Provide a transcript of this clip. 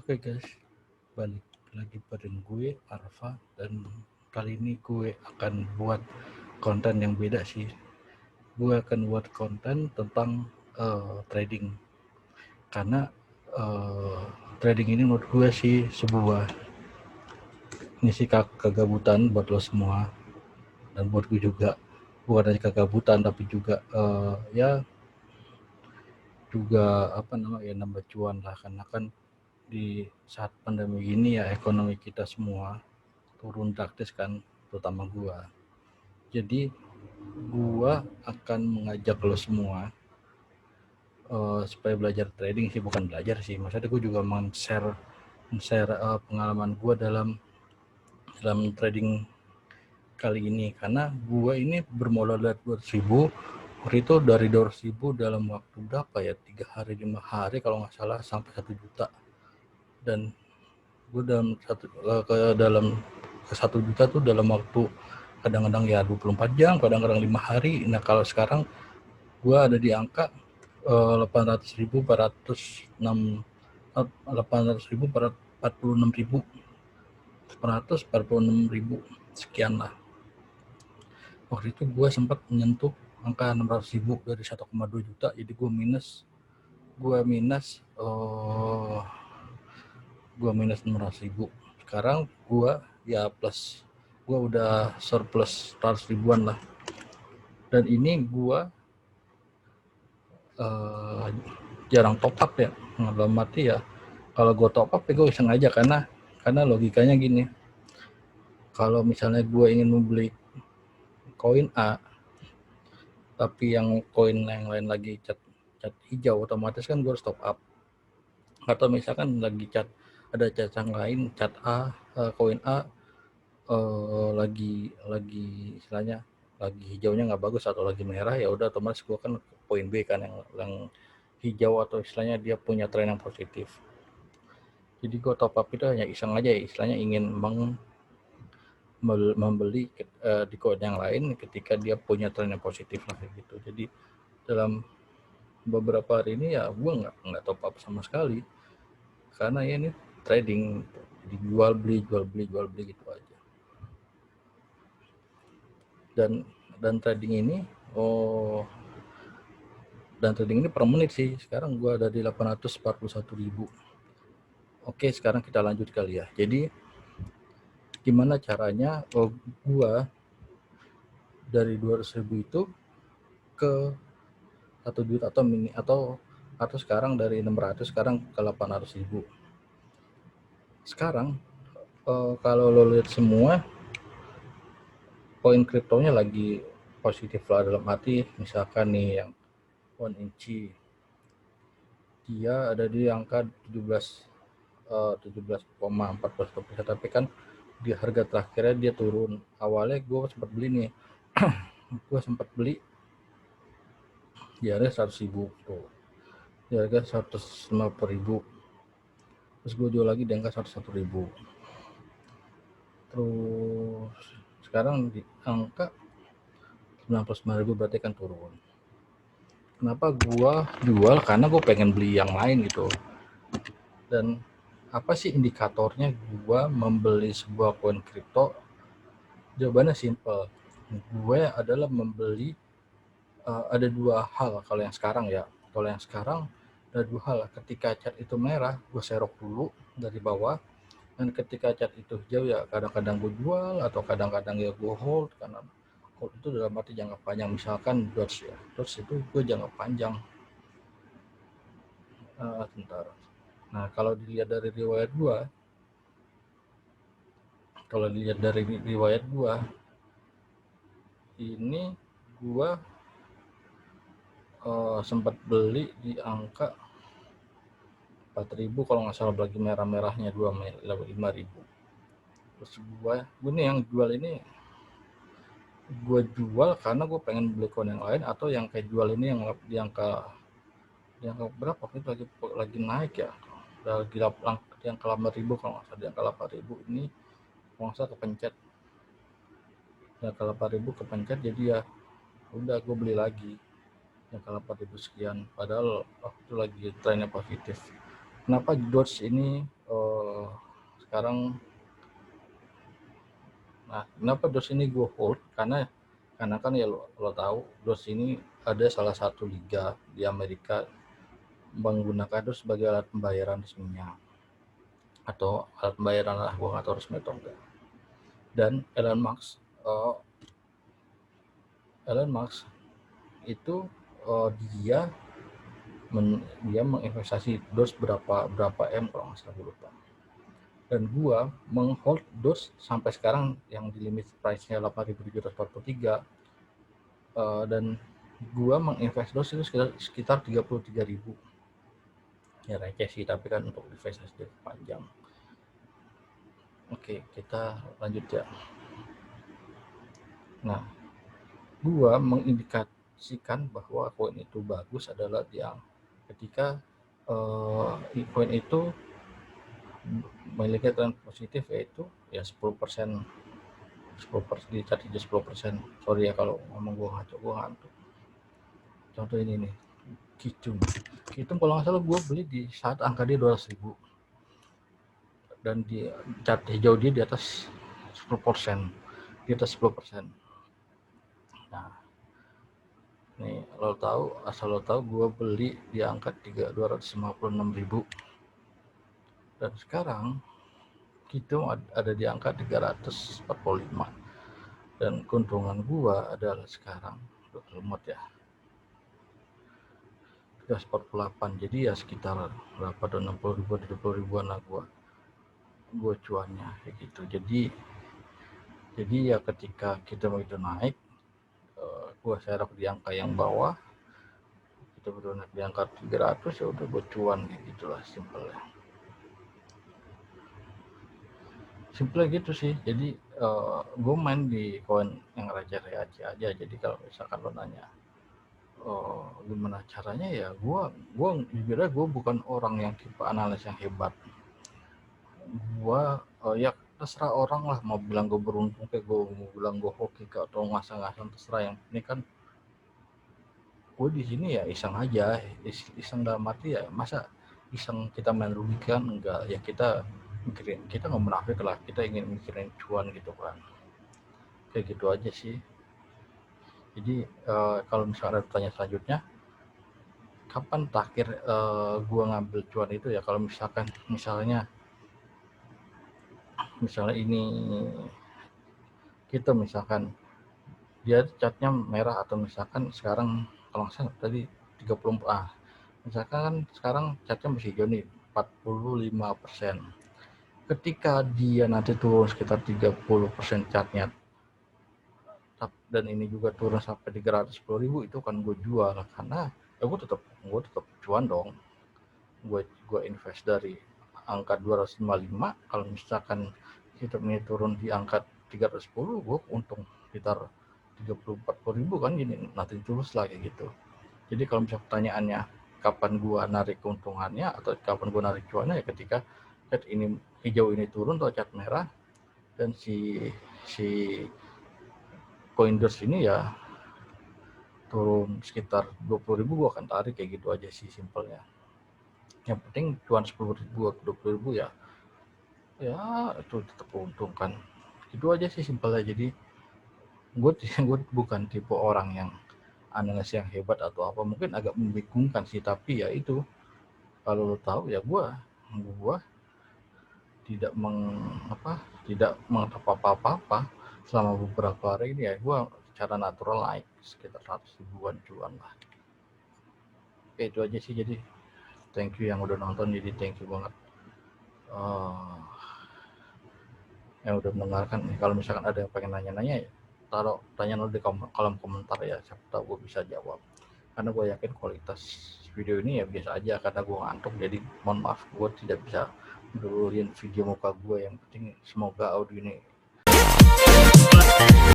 Oke guys, balik lagi bareng gue Arfa, dan kali ini gue akan buat konten yang beda sih. Gue akan buat konten tentang trading, karena uh, trading ini menurut gue sih sebuah ngisi kegabutan buat lo semua, dan buat gue juga. Bukan hanya kegabutan tapi juga ya juga nambah cuan lah, karena kan di saat pandemi ini ya ekonomi kita semua turun drastis kan, terutama gua. Jadi gua akan mengajak lo semua supaya belajar trading sih, bukan belajar sih, maksudnya gua juga share pengalaman gua dalam trading kali ini, karena gua ini bermodal dari 200.000. Waktu itu dari 200.000 dalam waktu berapa ya, 3 hari 5 hari kalau nggak salah, sampai 1 juta. Dan gue dalam 1 juta tuh dalam waktu kadang-kadang ya 24 jam, kadang-kadang 5 hari. Nah kalau sekarang gue ada di angka 800.000, 846.000 sekian lah. Waktu itu gue sempat menyentuh angka 600.000 dari 1,2 juta, jadi gue minus 600.000. Sekarang gue ya plus, gue udah surplus 100 ribuan lah. Dan ini gue jarang top up ya, dalam mati ya. Kalau gue top up ya gue iseng aja, karena logikanya gini, kalau misalnya gue ingin membeli koin A tapi yang koin yang lain lagi cat hijau, otomatis kan gue harus top up. Atau misalkan lagi ada cat yang lain, cat A, koin A lagi istilahnya lagi hijaunya nggak bagus atau lagi merah, ya udah otomatis gue kan poin B kan, yang hijau, atau istilahnya dia punya tren yang positif. Jadi gue top up itu hanya iseng aja, istilahnya ingin membeli di koin yang lain ketika dia punya tren yang positif lah, kayak gitu. Jadi dalam beberapa hari ini ya gue nggak top up sama sekali, karena ya ini trading, jadi jual beli gitu aja. Dan trading ini per menit sih. Sekarang gue ada di 841.000. Oke, sekarang kita lanjut kali ya. Jadi gimana caranya gue dari 200.000 itu ke 1 juta, atau sekarang dari 600 sekarang ke 800.000. Sekarang kalau lo lihat semua koin kriptonya lagi positif lah, dalam arti misalkan nih yang 1inch dia ada di angka 17,14%, tapi kan di harga terakhirnya dia turun. Awalnya gue sempat beli nih gue sempat beli di harga 100.000 tuh, di harga 150.000, terus gue jual lagi di angka 101.000, terus sekarang di angka 99.000, berarti kan turun. Kenapa gue jual? Karena gue pengen beli yang lain gitu. Dan apa sih indikatornya gue membeli sebuah koin kripto? Jawabannya simple. Gue adalah membeli ada dua hal kalau yang sekarang ya. Kalau yang sekarang ada dua hal. Ketika cat itu merah, gue serok dulu dari bawah. Dan ketika cat itu hijau ya kadang-kadang gue jual, atau kadang-kadang ya gue hold. Karena hold itu dalam arti jangka panjang. Misalkan Doge ya, Doge itu gue jangka panjang. Sebentar. Nah kalau dilihat dari riwayat gue, ini gue sempat beli di angka 4.000 kalau nggak salah, lagi merah-merahnya 5.000. Terus gue nih yang jual ini, gue jual karena gue pengen beli koin yang lain, atau yang kayak jual ini yang di angka berapa itu lagi naik ya, lagi di angka 8.000 kalau nggak salah, di angka 8.000 ini kalau nggak salah kepencet, di angka 8.000 kepencet, jadi ya udah gue beli lagi yang ke 8.000 sekian, padahal waktu itu lagi trennya positif. Kenapa Doge ini eh, sekarang. Nah, kenapa DOS ini gue hold? Karena kan ya lo tahu DOS ini ada salah satu liga di Amerika menggunakan DOS sebagai alat pembayaran resminya, atau alat pembayaran lah, gue nggak tahu resmi atau enggak. Dan Elon Musk itu dia menginvestasi DOS berapa M kalau nggak salah, gue lupa. Dan gua menghold DOS sampai sekarang yang di limit price-nya 8.743, dan gua menginvest DOS itu sekitar 33.000. Ya receh sih, tapi kan untuk investasi panjang. Oke, kita lanjut ya. Nah, gua mengindikasikan bahwa koin itu bagus adalah yang ketika koin itu memiliki tren positif, yaitu ya 10% dicatat 10%. Sorry ya kalau ngomong gue ngantuk. Contoh ini nih, Kitum kalau nggak salah gue beli di saat angka dia 200.000 dan di cat hijau dia di atas 10%, Nah, nih asal lo tahu gue beli di angka 256.000 dan sekarang Kitum ada di angka 345, dan keuntungan gua adalah sekarang lemot ya 348, jadi ya sekitar berapa tuh, 60.000 70.000-an lah gua cuannya kayak gitu. Jadi ya ketika kita begitu naik, gua serap di angka yang bawah, kita begitu naik di angka 300, ya udah gua cuan kayak gitulah, simple gitu sih. Jadi gue main di koin yang receh-receh aja. Jadi kalau misalkan lo nanya gimana caranya, ya gue jujur aja gue bukan orang yang tipe analis yang hebat. Gue ya terserah orang lah, mau bilang gue beruntung kayak gue, mau bilang gue hoki atau ngasang-ngasang, terserah. Yang ini kan gue di sini ya iseng aja, iseng dalam arti ya masa iseng kita main rugi kan, enggak ya, kita nggak munafik lah, kita ingin mikirin cuan gitu kan, kayak gitu aja sih. Jadi kalau misalnya ada pertanyaan selanjutnya, kapan terakhir gua ngambil cuan itu ya, kalau misalnya ini kita misalkan dia catnya merah, atau misalkan sekarang kalau nggak salah tadi 30, misalkan kan sekarang catnya masih hijau nih 45%. Ketika dia nanti turun sekitar 30% catnya, dan ini juga turun sampai 310.000, itu kan gue jual, karena ya gue tetap cuan dong. Gue invest dari angka 255, kalau misalkan kita ini turun di angka 310, gue untung sekitar 30-40.000 kan, jadi nanti tulus lah kayak gitu. Jadi kalau misalnya pertanyaannya kapan gue narik keuntungannya atau kapan gue narik cuannya, ya ketika cat ini hijau ini turun atau cat merah, dan si CoinDOS ini ya turun sekitar 20.000, gue akan tarik kayak gitu aja sih, simpelnya. Yang penting cuan 10.000 atau 20.000 ya itu tetap untung kan, itu aja sih simpelnya. Jadi gue bukan tipe orang yang analis yang hebat atau apa, mungkin agak membingungkan sih, tapi ya itu, kalau lo tahu ya gue tidak mengapa apa-apa selama beberapa hari ini. Ya gue secara natural naik sekitar 100.000-an cuan lah. Oke, itu aja sih. Jadi thank you yang udah nonton, jadi thank you banget yang udah mendengarkan. Kalau misalkan ada yang pengen nanya-nanya, ya taruh pertanyaan lo di kolom komentar ya, siapa tahu gue bisa jawab. Karena gue yakin kualitas video ini ya biasa aja, karena gue ngantuk, jadi mohon maaf gue tidak bisa duluin video muka gue. Yang penting semoga audio ini